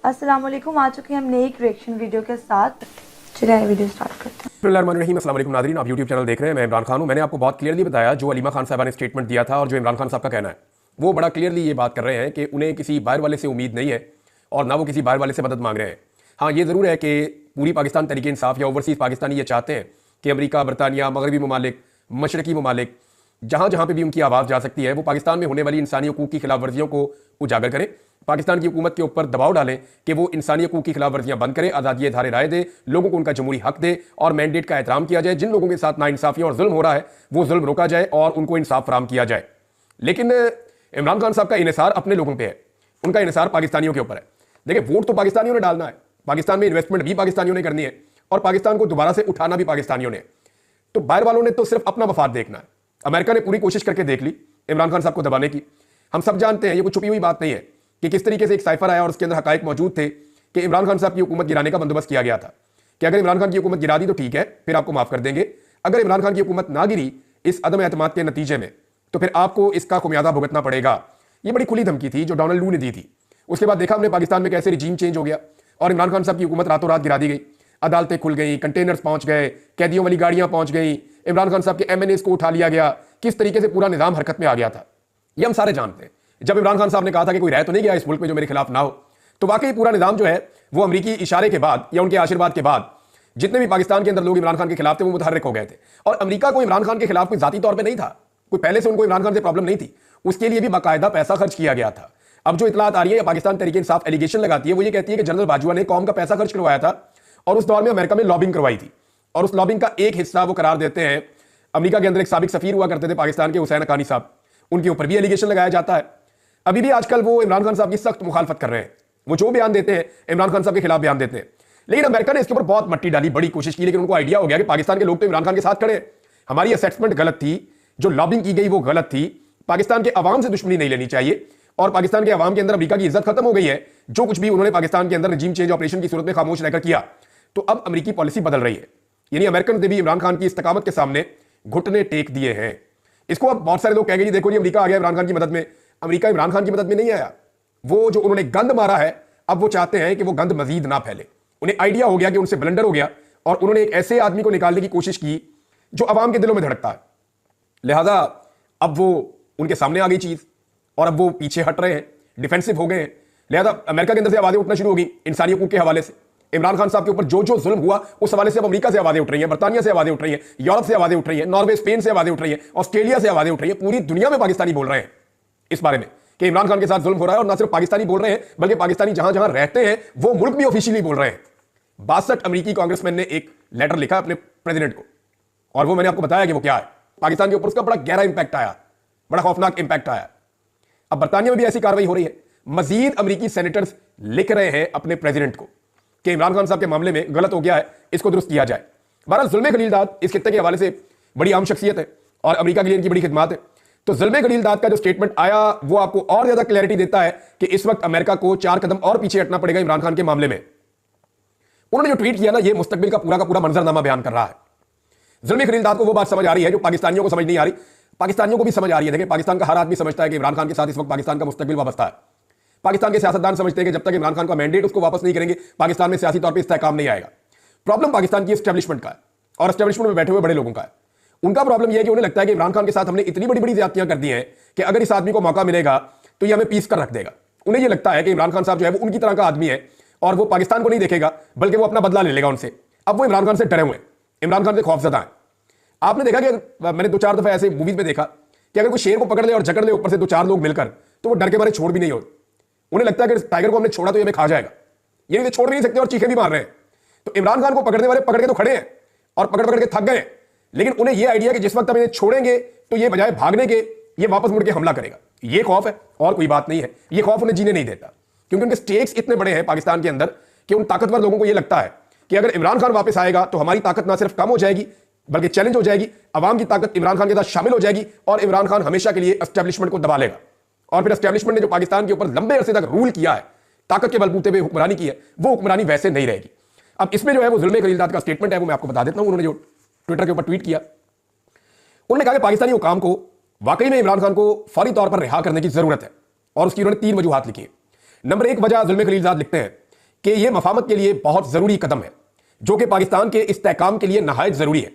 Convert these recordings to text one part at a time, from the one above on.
अस्सलाम वालेकुम। आ चुके हैं हम नई रिएक्शन वीडियो के साथ। चलिए वीडियो स्टार्ट करते हैं। बिस्मिल्लाहिर्रहमानिर्रहीम। अस्सलाम वालेकुम नाज़रीन, आप यूट्यूब चैनल देख रहे हैं। मैं इमरान खान हूं। मैंने आपको बहुत क्लियरली बताया जो अलीमा खान साहबा ने स्टेटमेंट दिया था और जो इमरान खान साहब का कहना है, वो बड़ा क्लियरली ये बात कर रहे हैं कि उन्हें किसी बाहर वाले से उम्मीद नहीं है और ना वो किसी बाहर वाले से मदद मांग रहे हैं। हाँ, ये ज़रूर है कि पूरी पाकिस्तान तहरीक इंसाफ या ओवरसीज़ पाकिस्तानी ये चाहते हैं कि अमेरिका, बरतानिया, मगरबी ममालिक, मशरकी ममालिक, जहाँ जहाँ पे भी उनकी आवाज़ जा सकती है, वो पाकिस्तान में होने वाली इंसानी हकूक़ की खिलाफ वर्जियों को उजागर करें, पाकिस्तान की हुकूमत के ऊपर दबाव डालें कि वो इंसानी हकूक़ की खिलाफ वर्जियाँ बंद करे, आज़ादी इज़हार राय दे, लोगों को उनका जमहूरी हक दे और मैंडेट का एहतराम किया जाए। जिन लोगों के साथ नाइंसाफ़ियाँ और जुल्म हो रहा है, वो जुल्म रोका जाए और उनको इंसाफ फराहम किया जाए। लेकिन इमरान खान साहब का इन्हिसार अपने लोगों पर है, उनका इन्हिसार पाकिस्तानियों के ऊपर है। देखिए, वोट तो पाकिस्तानियों ने डालना है, पाकिस्तान में इन्वेस्टमेंट भी पाकिस्तानियों ने करनी है और पाकिस्तान को दोबारा से उठाना भी पाकिस्तानियों ने। तो बाहर वालों ने तो सिर्फ अपना मफाद देखना है। अमेरिका ने पूरी कोशिश करके देख ली इमरान खान साहब को दबाने की। हम सब जानते हैं, ये कोई छुपी हुई बात नहीं है कि किस तरीके से एक साइफर आया और उसके अंदर हकायक मौजूद थे कि इमरान खान साहब की हुकूमत गिराने का बंदोबस्त किया गया था कि अगर इमरान खान की हुकूमत गिरा दी तो ठीक है, फिर आपको माफ कर देंगे। अगर इमरान खान की हुकूमत ना गिरी इस अदम एतमाद के नतीजे में, तो फिर आपको इसका खुमियाजा भुगतना पड़ेगा। ये बड़ी खुली धमकी थी जो डोनाल्ड लू ने दी थी। उसके बाद देखा हमने पाकिस्तान में कैसे रिजीम चेंज हो गया और इमरान खान साहब की हुकूमत रातों रात गिरा दी गई। अदालतें खुल गई, कंटेनर्स पहुंच गए, कैदियों वाली गाड़ियां पहुंच गई, इमरान खान साहब के एमएनएस को उठा लिया गया, किस तरीके से पूरा निजाम हरकत में आ गया था, ये हम सारे जानते हैं। जब इमरान खान साहब ने कहा था कि कोई रह तो नहीं गया इस मुल्क में जो मेरे खिलाफ ना हो, तो वाकई पूरा निजाम जो है वो अमरीकी इशारे के बाद या उनके आशीर्वाद के बाद जितने भी पाकिस्तान के अंदर लोग इमरान खान के खिलाफ थे वो मुतहर्रिक हो गए थे। और अमरीका को इमरान खान के खिलाफ कोई जाती तौर पर नहीं था, कोई पहले से उनको इमरान खान से प्रॉब्लम नहीं थी, उसके लिए भी बाकायदा पैसा खर्च किया गया था। अब जो इतलात आ रही है, पाकिस्तान तहरीक इंसाफ एलिगेशन लगाती है, वो ये कहती है कि जनरल बाजवा ने कौम का पैसा खर्च करवाया था और उस दौर में अमेरिका में लॉबिंग करवाई थी और उस लॉबिंग का एक हिस्सा वो करार देते हैं। अमेरिका के अंदर एक साबिक सफीर हुआ करते थे पाकिस्तान के, हुसैन हक्कानी साहब, उनके ऊपर भी एलिगेशन लगाया जाता है। अभी भी आजकल वो इमरान खान साहब की सख्त मुखालफत कर रहे हैं, वो जो बयान देते हैं इमरान खान साहब के खिलाफ बयान देते हैं। लेकिन अमेरिका ने इसके ऊपर बहुत मट्टी डाली, बड़ी कोशिश की, लेकिन उनको आइडिया हो गया कि पाकिस्तान के लोग तो इमरान खान के साथ खड़े हैं, हमारी असेसमेंट गलत थी, जो लॉबिंग की गई वो गलत थी, पाकिस्तान के अवाम से दुश्मनी नहीं लेनी चाहिए और पाकिस्तान के अवाम के अंदर अमेरिका की इज्जत खत्म हो गई है। जो कुछ भी उन्होंने पाकिस्तान के अंदर रजीम चेंज ऑपरेशन की सूरत में खामोश रहकर किया, तो अब अमेरिकी पॉलिसी बदल रही है। यानी अमेरिकन ने भी इमरान खान की इस्तकामत के सामने घुटने टेक दिए हैं। इसको अब बहुत सारे लोग कहेंगे, देखो जी अमेरिका आ गया इमरान खान की मदद में। अमेरिका इमरान खान की मदद में नहीं आया, वो जो उन्होंने गंद मारा है, अब वो चाहते हैं कि वो गंद मजीद ना फैले। उन्हें आइडिया हो गया कि उनसे ब्लंडर हो गया और उन्होंने एक ऐसे आदमी को निकालने की कोशिश की जो अवाम के दिलों में धड़कता है। लिहाजा अब वो उनके सामने आ गई चीज और अब वो पीछे हट रहे हैं, डिफेंसिव हो गए हैं। लिहाजा अमेरिका के अंदर से आवाजें उठना शुरू हो गई इंसानी हकूक के हवाले से। इमरान खान साहब के ऊपर जो जो जुल्म हुआ उस हवाले से अब अमेरिका से आवाजें उठ रही हैं, बरतानिया से आवाजें उठ रही हैं, यूरोप से आवाजें उठ रही हैं, नॉर्वे, स्पेन से आवाजें उठ रही हैं, ऑस्ट्रेलिया से आवाजें उठ रही हैं। पूरी दुनिया में पाकिस्तानी बोल रहे हैं इस बारे में कि इमरान खान के साथ जुल्म हो रहा है। और ना सिर्फ पाकिस्तानी बोल रहे हैं, बल्कि पाकिस्तानी जहां जहां रहते हैं वो मुल्क भी ऑफिशियली बोल रहे हैं। 62 अमेरिकी कांग्रेसमैन ने एक लेटर लिखा अपने प्रेसिडेंट को और वो मैंने आपको बताया कि वो क्या है। पाकिस्तान के ऊपर उसका बड़ा गहरा इंपैक्ट आया, बड़ा खौफनाक इंपैक्ट आया। अब बरतानिया में भी ऐसी कार्रवाई हो रही है। मजीद अमेरिकी सेनेटर्स लिख रहे हैं अपने प्रेसिडेंट को कि इमरान खान साहब के मामले में गलत हो गया है, इसको दुरुस्त किया जाए। बहरहाल जुल्मे खलीलदाद इस खित्ते के हवाले से बड़ी आम शख्सियत है और अमेरिका के लिए इनकी बड़ी खिदमत है। तो जुल्मे खलीलदाद का जो स्टेटमेंट आया वो आपको और ज्यादा क्लैरिटी देता है कि इस वक्त अमेरिका को 4 कदम और पीछे हटना पड़ेगा इमरान खान के मामले में। उन्होंने जो ट्वीट किया ना, ये मुस्तकबिल का पूरा मंजरनामा बयान कर रहा है। जुल्मे खलीलदाद को वो बात समझ आ रही है जो पाकिस्तानियों को समझ नहीं आ रही, पाकिस्तानियों को भी समझ आ रही है। देखिए, पाकिस्तान का हर आदमी समझता है कि इमरान खान के साथ इस वक्त पाकिस्तान का मुस्तकबिल वाबस्ता है। पाकिस्तान के सियासतदान समझते हैं कि जब तक इमरान खान का मैंडेट उसको वापस नहीं करेंगे, पाकिस्तान में सियासी तौर पर इस्तेहकाम नहीं आएगा। प्रॉब्लम पाकिस्तान की एस्टेब्लिशमेंट का है और एस्टेब्लिशमेंट में बैठे हुए बड़े लोगों का है। उनका प्रॉब्लम यह है कि उन्हें लगता है कि इमरान खान के साथ हमने इतनी बड़ी बड़ी ज्यादतियां कर दी हैं कि अगर इस आदमी को मौका मिलेगा तो ये हमें पीस कर रख देगा। उन्हें यह लगता है कि इमरान खान साहब जो है वो उनकी तरह का आदमी है और वो पाकिस्तान को नहीं देखेगा बल्कि वो अपना बदला ले लेगा उनसे। अब वो इमरान खान से डरे हुए हैं, इमरान खान से खौफजदा है। आपने देखा कि मैंने 2-4 दफा ऐसे मूवीज में देखा कि अगर कोई शेर को पकड़ ले और जकड़ ले ऊपर से 2-4 लोग मिलकर, तो वो डर के मारे छोड़ भी नहीं हो। उन्हें लगता है कि टाइगर को हमने छोड़ा तो ये हमें खा जाएगा, ये नहीं छोड़ नहीं सकते और चीखे भी मार रहे हैं। तो इमरान खान को पकड़ने वाले पकड़ के तो खड़े हैं और पकड़ के थक गए, लेकिन उन्हें यह आइडिया कि जिस वक्त हम इन्हें छोड़ेंगे तो ये बजाय भागने के ये वापस मुड़ के हमला करेगा। ये खौफ है और कोई बात नहीं है। ये खौफ उन्हें जीने नहीं देता क्योंकि उनके स्टेक्स इतने बड़े हैं पाकिस्तान के अंदर कि उन ताकतवर लोगों को यह लगता है कि अगर इमरान खान वापस आएगा तो हमारी ताकत ना सिर्फ कम हो जाएगी बल्कि चैलेंज हो जाएगी, अवाम की ताकत इमरान खान के साथ शामिल हो जाएगी और इमरान खान हमेशा के लिए एस्टेब्लिशमेंट को दबा लेगा। और फिर एस्टेब्लिशमेंट ने जो पाकिस्तान के ऊपर लंबे अरसे तक रूल किया है, ताकत के बलबूते पे हुक्मरानी की है, वो हुक्मरानी वैसे नहीं रहेगी। अब इसमें जो है वो जुल्मे खलीलदाद का स्टेटमेंट है, वो मैं आपको बता देता हूं। उन्होंने जो ट्विटर के ऊपर ट्वीट किया, उन्होंने कहा कि पाकिस्तानी हुकाम को वाकई में इमरान खान को फौरी तौर पर रिहा करने की जरूरत है और उसकी उन्होंने 3 वजूहात लिखी है। नंबर 1 वजह जुल्मे खलीलजाद लिखते हैं कि यह मफामत के लिए बहुत जरूरी कदम है जो कि पाकिस्तान के इस्तेहकाम के लिए नहायत जरूरी है।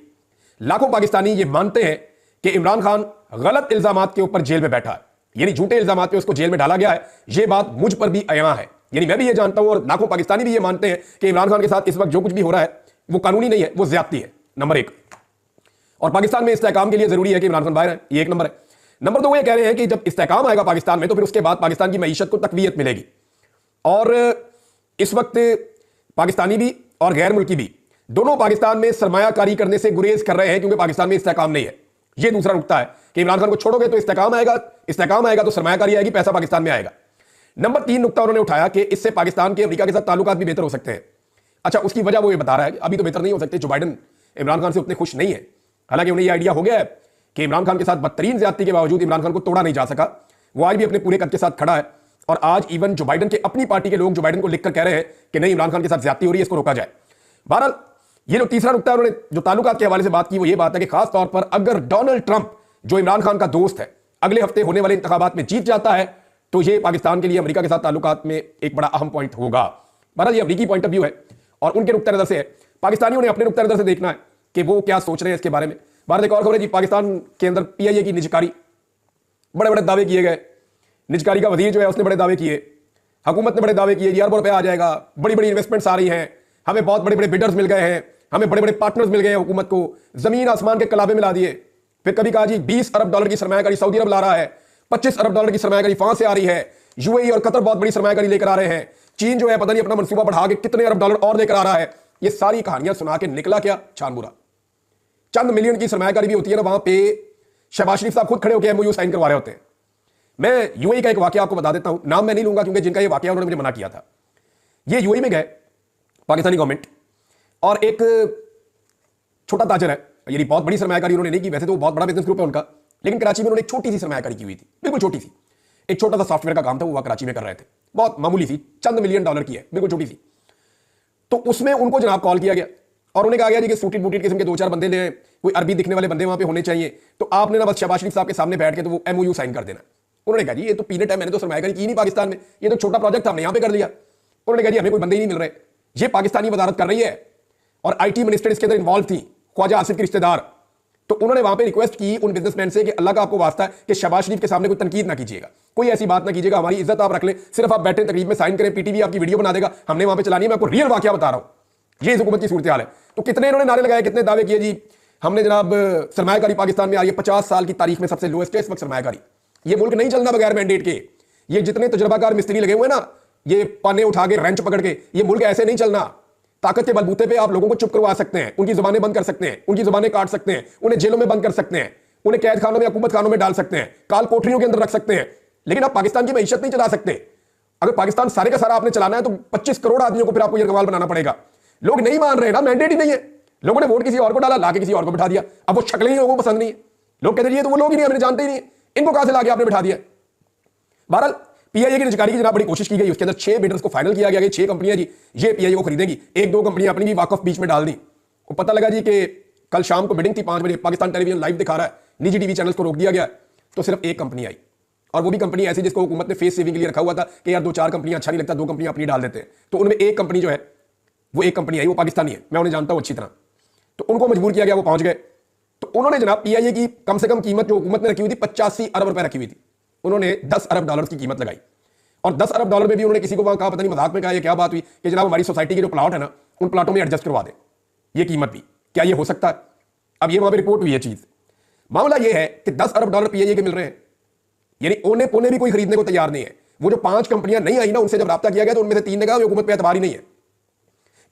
लाखों पाकिस्तानी ये मानते हैं कि इमरान खान गलत इल्जामात के ऊपर जेल में बैठा है, यानी झूठे इल्जामात पे उसको जेल में डाला गया है। यह बात मुझ पर भी अया है, यानी मैं भी ये जानता हूं और लाखों पाकिस्तानी भी ये मानते हैं कि इमरान खान के साथ इस वक्त जो कुछ भी हो रहा है वो कानूनी नहीं है, वो ज्यादती है, नंबर एक। और पाकिस्तान में इस्तेहकाम के लिए जरूरी है कि इमरान खान बाहर है, ये एक नंबर है। नंबर दो, वो ये कह रहे हैं कि जब इस्तेहकाम आएगा पाकिस्तान में तो फिर उसके बाद पाकिस्तान की मईशत को तकवीयत मिलेगी। और इस वक्त पाकिस्तानी भी और गैर मुल्की भी दोनों पाकिस्तान में सरमायाकारी करने से गुरेज कर रहे हैं क्योंकि पाकिस्तान में इस्तेहकाम नहीं है। यह दूसरा नुकता है कि इमरान खान को छोड़ोगे तो इस्तेहकाम आएगा तो सरमायाकारी आएगी, पैसा पाकिस्तान में आएगा। नंबर तीन नुकता उन्होंने उठाया कि इससे पाकिस्तान के अमेरिका के साथ ताल्लुकात भी बेहतर हो सकते हैं। अच्छा, उसकी वजह वो ये बता रहा है कि अभी तो बेहतर नहीं हो सकते, जो बाइडन इमरान खान से उतने खुश नहीं है। हालांकि उन्हें यह आइडिया हो गया है कि इमरान खान के साथ बदतरीन ज्यादती के बावजूद इमरान खान को तोड़ा नहीं जा सका, वो आज भी अपने पूरे कद के साथ खड़ा है। और आज इवन जो बाइडन के अपनी पार्टी के लोग जो बाइडन को लिखकर कह रहे हैं कि नहीं, इमरान खान के साथ ज्यादती हो रही है, इसको रोका जाए। बहरहाल ये जो तीसरा नुकता है उन्होंने जो ताल्लुकात के हवाले से बात की वो ये बात है कि खास तौर पर अगर डोनाल्ड ट्रंप जो इमरान खान का दोस्त है अगले हफ्ते होने वाले इंतखाबात में जीत जाता है तो ये पाकिस्तान के लिए अमेरिका के साथ ताल्लुकात में एक बड़ा अहम पॉइंट होगा। बहरहाल ये अमेरिकी पॉइंट ऑफ व्यू है और उनके नुक्ता नजर से है। पाकिस्तानियों ने अपने नुक्ता नजर से देखना है कि वो क्या सोच रहे हैं इसके बारे में। भारत एक और खबर है जी, पाकिस्तान के अंदर पीआईए की निजकारी, बड़े बड़े दावे किए गए। निजकारी का वजीर जो है उसने बड़े दावे किए, हुकूमत ने बड़े दावे किए, अरबों रुपए आ जाएगा, बड़ी बड़ी इन्वेस्टमेंट्स आ रही हैं, हमें बहुत बड़े बड़े बिडर्स मिल गए हैं, हमें बड़े बड़े पार्टनर्स मिल गए हैं, हुकूमत को जमीन आसमान के कलाबे में ला दिए। फिर कभी कहा जी 20 अरब डॉलर की सरमायाकारी सऊदी अरब ला रहा है, 25 अरब डॉलर की सरमायाकारी वहां से आ रही है, यूएई और कतर बहुत बड़ी सरमायाकारी लेकर आ रहे हैं, चीन जो है पता नहीं अपना मंसूबा बढ़ा के कितने अरब डॉलर और लेकर आ रहा है। ये सारी कहानियां सुना के निकला क्या? छानबुरा। चंद मिलियन की सरमायाकारी भी होती है ना, वहां पे शहबाज शरीफ साहब खुद खड़े होकर एमओयू साइन करवा रहे होते हैं। मैं यूएई का एक वाकया आपको बता देता हूं, नाम मैं नहीं लूंगा क्योंकि जिनका ये वाकया उन्होंने मुझे मना किया था। ये यूएई में गए पाकिस्तानी गवर्नमेंट और एक छोटा ताजर है, यानी बहुत बड़ी सरमायाकारी उन्होंने नहीं की, वैसे तो बहुत बड़ा बिजनेस ग्रुप है उनका, लेकिन कराची में उन्होंने एक छोटी सी सरमायाकारी की हुई थी, बिल्कुल छोटी सी। एक छोटा सा सॉफ्टवेयर का काम था, वो कराची में कर रहे थे, बहुत मामूली सी, चंद मिलियन डॉलर की है, बिल्कुल छोटी सी। तो उसमें उनको जनाब कॉल किया गया और उन्हें कहा गया जी कि सूटेड बूटेड किस्म के 2-4 बंदे ने, कोई अरबी दिखने वाले बंदे वहां पे होने चाहिए, तो आपने ना बस शहबाज शरीफ साहब के सामने बैठ के तो वो एमओयू साइन कर देना। उन्होंने कहा जी ये तो पीनट है, मैंने तो सरमायाकारी की नहीं पाकिस्तान में, ये तो छोटा प्रोजेक्ट था, हमने यहां पे कर लिया। उन्होंने कहा जी हमें कोई बंदे ही नहीं मिल रहे, ये पाकिस्तानी वजारत कर रही है और आईटी मिनिस्टर इसके अंदर इन्वॉल्व थी, ख्वाजा आसिफ की रिश्तेदार। तो उन्होंने वहां पे रिक्वेस्ट की उन बिजनेसमैन से कि अल्लाह का आपको वास्ता है कि शहबाज शरीफ के सामने कोई तनकीद ना कीजिएगा, कोई ऐसी बात ना कीजिएगा, हमारी इज्जत आप रख ले, सिर्फ आप बैठे तकरीब में साइन करें, पीटीवी आपकी वीडियो बना देगा, हमने वहां पे चलानी है। मैं आपको रियल वाकया बता रहा हूं, ये इस हुकूमत की सूरत हाल है। तो कितने इन्होंने नारे लगाए, कितने दावे किए जी हमने जनाब सरमायाकारी पाकिस्तान में आ रही है, 50 साल की तारीख में सबसे लोएस्ट है इस वक्त सरमायाकारी। ये मुल्क नहीं चलना बगैर मैंडेट के। ये जितने तजुर्बाकार मिस्त्री लगे हुए ना, ये पाने उठा के रेंच पकड़ के, ये मुल्क ऐसे नहीं चलना। ताकत के बलबूते पे आप लोगों को चुप करवा सकते हैं, उनकी जुबानें बंद कर सकते हैं, उनकी जुबानें काट सकते हैं, उन्हें जेलों में बंद कर सकते हैं, उन्हें कैद खानों में, हुकूमत खानों में डाल सकते हैं, काल कोठरियों के अंदर रख सकते हैं, लेकिन आप पाकिस्तान की मईशत नहीं चला सकते। अगर पाकिस्तान सारे का सारा आपने चलाना है तो 25 करोड़ आदमियों को फिर आपको यरगवाल बनाना पड़ेगा। लोग नहीं मान रहे ना, मैंडेट ही नहीं है, लोगों ने वोट किसी और को डाला, लाके किसी और को बिठा दिया। अब वो शक्लें ही लोगों को पसंद नहीं है, लोग कहते हैं तो वो लोग ही नहीं, हमने जानते ही नहीं, इनको कहां से लाके आपने बिठा दिया। बहरहाल पीआईए की निजकारी की जनाब बड़ी कोशिश की गई, उसके अंदर 6 बिडर्स को फाइनल किया गया कि 6 कंपनियां जी ये पीआईए को खरीदेंगी। 1-2 कंपनियां अपनी भी वाकफ बीच में डाल दी। वो पता लगा जी कि कल शाम को बिडिंग थी 5 बजे, पाकिस्तान टेलीविजन लाइव दिखा रहा है, निजी टीवी चैनल्स को रोक दिया गया, तो सिर्फ एक कंपनी आई, और वो भी कंपनी ऐसी जिसको हुकूमत ने फेस सेविंग के लिए रखा हुआ था कि यार 2-4 कंपनियां अच्छा नहीं लगता, 2 कंपनियां अपनी डाल देते हैं। तो उनमें एक कंपनी जो है वो एक कंपनी आई, वो पाकिस्तानी है, मैं उन्हें जानता हूं अच्छी तरह। तो उनको मजबूर किया गया, वो पहुंच गए। तो उन्होंने जनाब पीआईए की कम से कम कीमत जो हुकूमत ने रखी हुई थी 85 अरब रुपए रखी हुई थी, उन्होंने 10 अरब डॉलर की कीमत लगाई। और 10 अरब डॉलर में भी उन्होंने किसी को वहां कहा, पता नहीं मजाक में कहा, ये क्या बात हुई कि जनाब हमारी सोसाइटी के जो प्लॉट है ना, उन प्लॉटों में एडजस्ट करवा दें ये कीमत भी। क्या ये हो सकता है? अब ये वहां पर रिपोर्ट हुई है चीज। मामला ये है कि 10 अरब डॉलर पीआईए के मिल रहे हैं, यानी ओने पोने भी कोई खरीदने को तैयार नहीं है। वो जो 5 कंपनियां नहीं आई ना, उनसे जब राब्ता किया गया तो उनमें से 3 ने कहा हुकूमत पे एतबार ही नहीं है,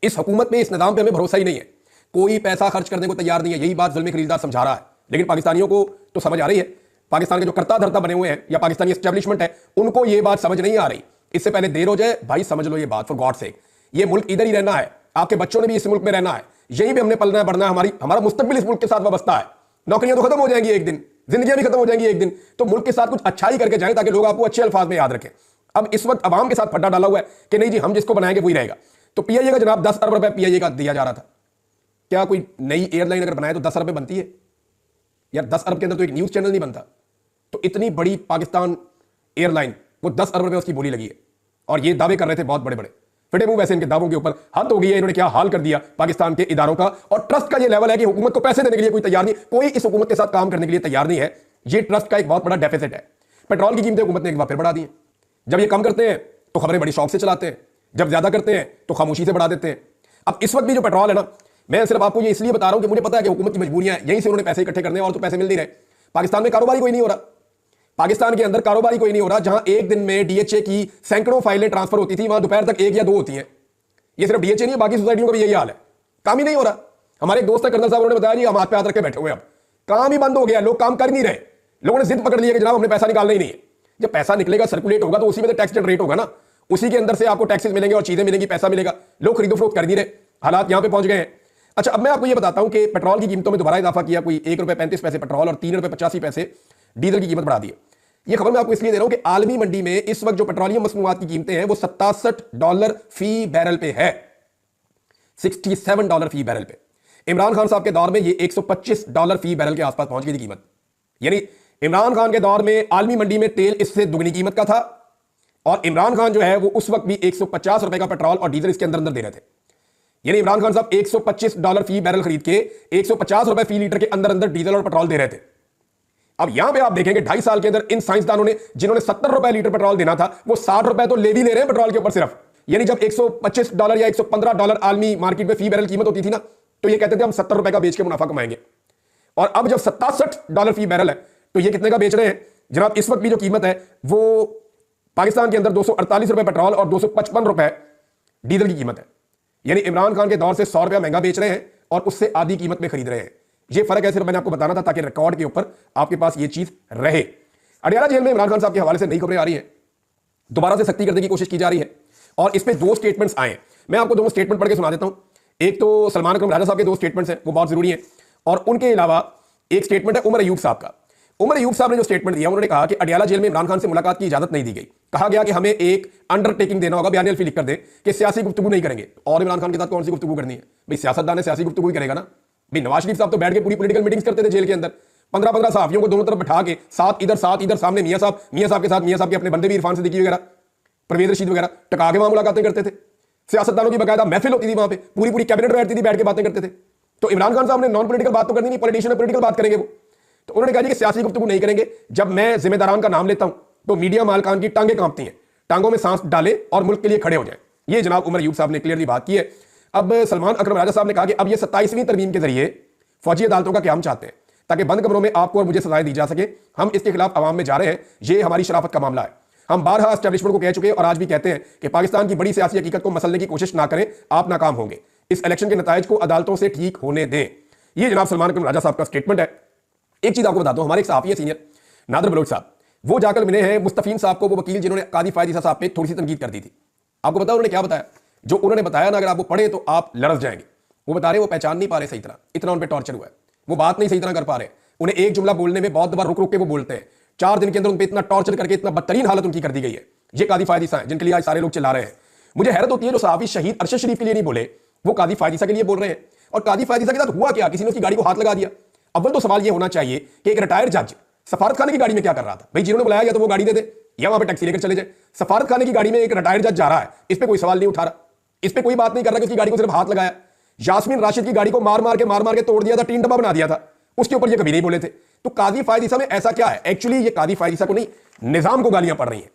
इस हुकूमत में, इस निजाम पे हमें भरोसा ही नहीं है, कोई पैसा खर्च करने को तैयार नहीं है। यही बात जुल्मी खरीदार समझा रहा है, लेकिन पाकिस्तानियों को तो समझ आ रही है। पाकिस्तान के जो कर्ता धर्ता बने हुए हैं या पाकिस्तानी एस्टेब्लिशमेंट है, उनको ये बात समझ नहीं आ रही। इससे पहले देर हो जाए, भाई समझ लो ये बात, फॉर गॉड सेक, ये मुल्क इधर ही रहना है, आपके बच्चों ने भी इस मुल्क में रहना है, यही भी हमने पलना है बढ़ना है, हमारा मुस्तकबिल इस मुल्क के साथ वाबस्ता है। नौकरियां तो खत्म हो जाएंगी एक दिन, जिंदगियां भी खत्म हो जाएंगी एक दिन, तो मुल्क के साथ कुछ अच्छा ही करके जाएं ताकि लोग आपको अच्छे अल्फाज में याद रखें। अब इस वक्त अवाम के साथ फड्डा डाला हुआ है कि नहीं जी हम जिसको बनाएंगे वही रहेगा। तो पीआईए का जनाब 10 अरब रुपए पीआईए का दिया जा रहा था। क्या कोई नई एयरलाइन अगर बनाए तो 10 अरब में बनती है यार? 10 अरब के अंदर तो एक न्यूज चैनल नहीं बनता। तो इतनी बड़ी पाकिस्तान एयरलाइन, वो 10 अरब रुपए उसकी बोली लगी है, और ये दावे कर रहे थे बहुत बड़े बड़े। फिटे मुंह वैसे इनके दावों के ऊपर हद हो गई है। इन्होंने क्या हाल कर दिया पाकिस्तान के इदारों का, और ट्रस्ट का ये लेवल है कि हुकूमत को पैसे देने के लिए कोई तैयार नहीं, कोई इस हुकूमत के साथ काम करने के लिए तैयार नहीं है। ये ट्रस्ट का एक बहुत बड़ा डेफिसिट है। पेट्रोल की कीमतें हुकूमत ने एक बार फिर बढ़ा दी हैं। जब ये कम करते हैं तो खबरें बड़ी शौक से चलाते हैं, जब ज्यादा करते हैं तो खामोशी से बढ़ा देते हैं। अब इस वक्त भी जो पेट्रोल है ना, मैं सिर्फ आपको ये इसलिए बता रहा हूं कि मुझे पता है कि हुकूमत की मजबूरियां हैं, यहीं से उन्होंने पैसे इकट्ठे करने और तो पैसे मिल नहीं रहे। पाकिस्तान में कारोबारी कोई नहीं हो रहा, पाकिस्तान के अंदर कारोबारी कोई नहीं हो रहा। जहां एक दिन में डीएचए की सैकड़ों फाइलें ट्रांसफर होती थी, वहां दोपहर तक 1 या 2 होती हैं। ये सिर्फ डीएचए नहीं है, बाकी सोसाइटियों का भी यही हाल है, काम ही नहीं हो रहा। हमारे एक दोस्त है कर्नल साहब, उन्होंने बताया जी हम हाथ पे हाथ रख के बैठे हुए, अब काम ही बंद हो गया, लोग काम कर नहीं रहे। लोगों ने जिद पकड़ लिया कि जनाब हमने पैसा निकालना ही नहीं है। जब पैसा निकलेगा, सर्कुलेट होगा, तो उसी में टैक्स जनरेट होगा ना, उसी के अंदर से आपको टैक्सेस मिलेंगे और चीजें मिलेंगी, पैसा मिलेगा। लोग खरीदो फरोख्त कर नहीं रहे, हालात यहां पे पहुंच गए हैं। अच्छा, अब मैं आपको ये बताता हूं कि पेट्रोल की कीमतों में दोबारा इजाफा किया, कोई ₹1.35 पेट्रोल और ₹3.85 डीजल की कीमत बढ़ा दी है। ये खबर मैं आपको इसलिए दे रहा हूं कि आलमी मंडी में इस वक्त जो पेट्रोलियम मसनूआत की कीमतें हैं वो $67 फी बैरल पे है, $67 फी बैरल पे। इमरान खान साहब के दौर में ये $125 फी बैरल के आसपास पहुंच गई थी कीमत। यानी इमरान खान के दौर में आलमी मंडी में तेल इससे दुगनी कीमत का था, और इमरान खान जो है वो उस वक्त भी $150 का पेट्रोल और डीजल इसके अंदर अंदर दे रहे थे। यानी इमरान खान साहब $125 फी बैरल खरीद के $150 फी लीटर के अंदर अंदर डीजल और पेट्रोल दे रहे थे। अब यहां पे आप देखेंगे 2.5 साल के अंदर इन साइंसदानों ने, जिन्होंने ₹70 लीटर पेट्रोल देना था, वो ₹60 तो ले भी ले रहे हैं पेट्रोल के ऊपर सिर्फ। यानी जब $125 या $115 आलमी मार्केट में फी बैरल कीमत होती थी ना, तो ये कहते थे हम ₹70 का बेच के मुनाफा कमाएंगे। और अब जब $67 फी बैरल है, तो ये कितने का बेच रहे हैं जनाब? इस वक्त भी जो कीमत है वो पाकिस्तान के अंदर ₹248 पेट्रोल और ₹255 डीजल की कीमत है। यानी इमरान खान के दौर से ₹100 महंगा बेच रहे हैं और उससे आधी कीमत में खरीद रहे हैं। ये फर्क है, सिर्फ मैंने आपको बताना था ताकि रिकॉर्ड के ऊपर आपके पास ये चीज रहे। अडियाला जेल में इमरान खान साहब के हवाले से नई खबरें आ रही हैं, दोबारा से सख्ती करने की कोशिश की जा रही है, और इस पे 2 स्टेटमेंट्स आए। मैं आपको दोनों स्टेटमेंट पढ़ के सुना देता हूं। एक तो सलमान अकरम राजा साहब के 2 स्टेटमेंट्स हैं, वो बहुत जरूरी हैं, और उनके अलावा एक स्टेटमेंट है उमर अयूब साहब का। उमर अयूब साहब ने जो स्टेटमेंट दिया, उन्होंने कहा कि अडियाला जेल में इमरान खान से मुलाकात की इजाजत नहीं दी गई। कहा गया कि हमें एक अंडरटेकिंग देना होगा, बयान अल्फी लिख कर दे कि सियासी गुफ्तगू नहीं करेंगे। और इमरान खान के साथ कौन सी गुफ्तगू करनी है भाई? सियासतदान है, सियासी गुफ्तगू ही करेगा ना भाई। नवाज शरीफ साहब तो बैठ के पूरी पॉलिटिकल मीटिंग्स करते थे जेल के अंदर, 15-15 सहाफियों को दोनों तरफ बैठा के, साथ इधर सामने मियां साहब के साथ मियां साहब के अपने बंदे भी, इरफान सिद्दीकी वगैरह, परवेज रशीद वगैरह, टका के वहां मुलाकातें करते थे। सियासतदानों की बकायदा महफिल होती थी वहां पे, पूरी कैबिनेट बैठती थी, बैठ के बातें करते थे। तो इमरान खान साहब ने नॉन पॉलिटिकल बात तो करनी नहीं, पॉलिटिशियन पॉलिटिकल बात करेंगे वो। तो उन्होंने कहा कि सियासी गुफ्तगू नहीं करेंगे। जब मैं जिम्मेदारान का नाम लेता हूं तो मीडिया मालकान की टांगें कांपती हैं, टांगों में सांस डालें और मुल्क के लिए खड़े हो जाएं। ये जनाब उमर अयूब साहब ने क्लियरली बात की है। अब सलमान अकरम राजा साहब ने कहा कि अब ये 27वीं तरमीम के जरिए फौजी अदालतों का क्याम चाहते हैं ताकि बंद कमरों में आपको और मुझे सजाएं दी जा सके। हम इसके खिलाफ अवाम में जा रहे हैं, ये हमारी शराफत का मामला है। हम बारहा एस्टेब्लिशमेंट को कह चुके हैं और आज भी कहते हैं कि पाकिस्तान की बड़ी सियासी हकीकत को मसलने की कोशिश ना करें, आप नाकाम होंगे। इस इलेक्शन के नताइज को अदालतों से ठीक होने दें। ये जनाब सलमान अकरम राजा साहब का स्टेटमेंट है। एक चीज आपको बताता हूं, हमारे एक सहाफी है सीनियर नादर बलोच साहब, वो जाकर मिले हैं मुस्तफीन साहब को, वो वकील जिन्होंने कादी फायद ईसा साहब पे थोड़ी सी तनकीद कर दी थी। आपको पता उन्होंने क्या बताया? जो उन्होंने बताया ना, अगर आप वो पढ़े तो आप लड़स जाएंगे। वो बता रहे वो पहचान नहीं पा रहे सही तरह, इतना उन पर टॉर्चर हुआ है, वो बात नहीं सही तरह कर पा रहे। उन्हें एक जुमला बोलने में बहुत बार रुक रुक के वो बोलते हैं। 4 दिन के अंदर उन पर इतना टॉर्चर करके इतना बदतरीन हालत उनकी कर दी गई है। ये कादी फायद ईसा है जिनके लिए आज सारे लोग चिल्ला रहे हैं। मुझे हैरत होती है जो सहाफी शहीद अरशद शरीफ के लिए नहीं बोले, वो कादी फायद ईसा के लिए बोल रहे हैं। और कादी फायद ईसा के साथ हुआ क्या? किसी ने उसकी गाड़ी को हाथ लगा दिया। अव्वल तो सवाल यह होना चाहिए कि एक रिटायर्ड जज सफारत खाने की गाड़ी में क्या कर रहा था भाई? जिन्होंने बुलाया या तो वो गाड़ी दे दे या वहां पे टैक्सी लेकर चले जाए। सफारत खाने की गाड़ी में एक रिटायर्ड जज जा रहा है, इस पे कोई सवाल नहीं उठा रहा, इस पे कोई बात नहीं कर रहा कि उसकी गाड़ी को सिर्फ हाथ लगाया। यास्मीन राशिद की गाड़ी को मार मार के तोड़ दिया था, टीन डब्बा बना दिया था, उसके ऊपर ये कभी नहीं बोले थे। तो कादी फायद ईसा में ऐसा क्या है? एक्चुअली ये कादी फायद ईसा को नहीं, निजाम को गालियां पड़ रही हैं।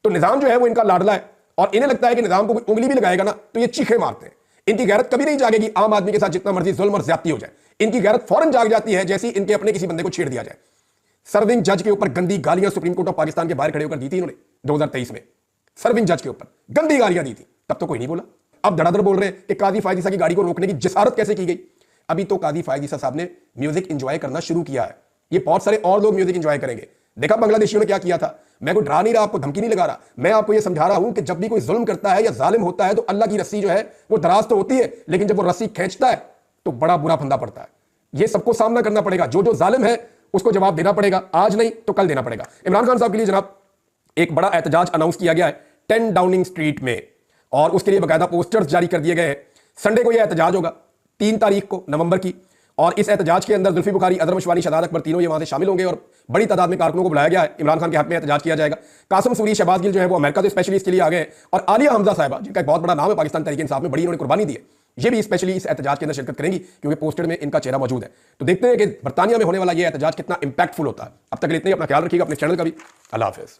तो निजाम जो है वो इनका लाडला है और इन्हें लगता है कि निजाम को उंगली भी लगाएगा ना तो ये चीखे मारते हैं। इनकी गैरत कभी नहीं जागेगी आम आदमी के साथ जितना मर्जी जुल्म और ज्यादती हो जाए। इनकी गैरत फौरन जाग जाती है जैसे इनके अपने किसी बंदे को छेड़ दिया जाए। सर्विंग जज के ऊपर गंदी गालियां सुप्रीम कोर्ट ऑफ पाकिस्तान के बाहर खड़े होकर दी थी इन्होंने 2023 में। सर्विंग जज के ऊपर गंदी गालियां दी थी, तब तो कोई नहीं बोला। अब धड़ाधड़ बोल रहे हैं कि कादी फायद ईसा की गाड़ी को रोकने की जिसारत कैसे की गई। अभी तो कादी फायद ईसा साहब ने म्यूजिक एंजॉय करना शुरू किया है, ये बहुत सारे और लोग म्यूजिक एंजॉय करेंगे। देखा बांग्लादेशियों ने क्या किया था? मैं कोई डरा नहीं रहा, आपको धमकी नहीं लगा रहा, मैं आपको यह समझा रहा हूं कि जब भी कोई जुल्म करता है या जालिम होता है तो अल्लाह की रस्सी जो है वो दराज तो होती है, लेकिन जब वो रस्सी खींचता है तो बड़ा बुरा फंदा पड़ता है। ये सबको सामना करना पड़ेगा, जो जो जालिम है उसको जवाब देना पड़ेगा, आज नहीं तो कल देना पड़ेगा। इमरान खान साहब के लिए जनाब एक बड़ा एहतजाज अनाउंस किया गया है 10 डाउनिंग स्ट्रीट में, और उसके लिए बाकायदा पोस्टर्स जारी कर दिए गए हैं। संडे को यह एहतजाज होगा 3 तारीख को नवंबर की, और इस एहतजाज के अंदर जुल्फी बुखारी, अदर मशवानी, शहजाद अकबर तीनों ये वहां से शामिल होंगे और बड़ी तादाद में कारकुनों को बुलाया गया है। इमरान खान के हक में एहतजाज किया जाएगा। कासिम सूरी, शहबाज गिल जो है वो अमेरिका से स्पेशली इसके लिए आ गए हैं और आलिया हमजा साहिबा, जिनका एक बहुत बड़ा नाम है पाकिस्तान तहरीक इंसाफ में, बड़ी इन्होंने कुर्बानी दी है, ये भी स्पेशली इस एहतजाज के अंदर शिरकत करेंगी क्योंकि पोस्टेड में इनका चेहरा मौजूद है। तो देखते हैं कि बरतानिया में होने वाला ये एहतजाज कितना इंपैक्टफुल होता है। अब तक के लिए इतना ही। अपना ख्याल रखिएगा, अपने चैनल का भी। अल्लाह हाफिज़।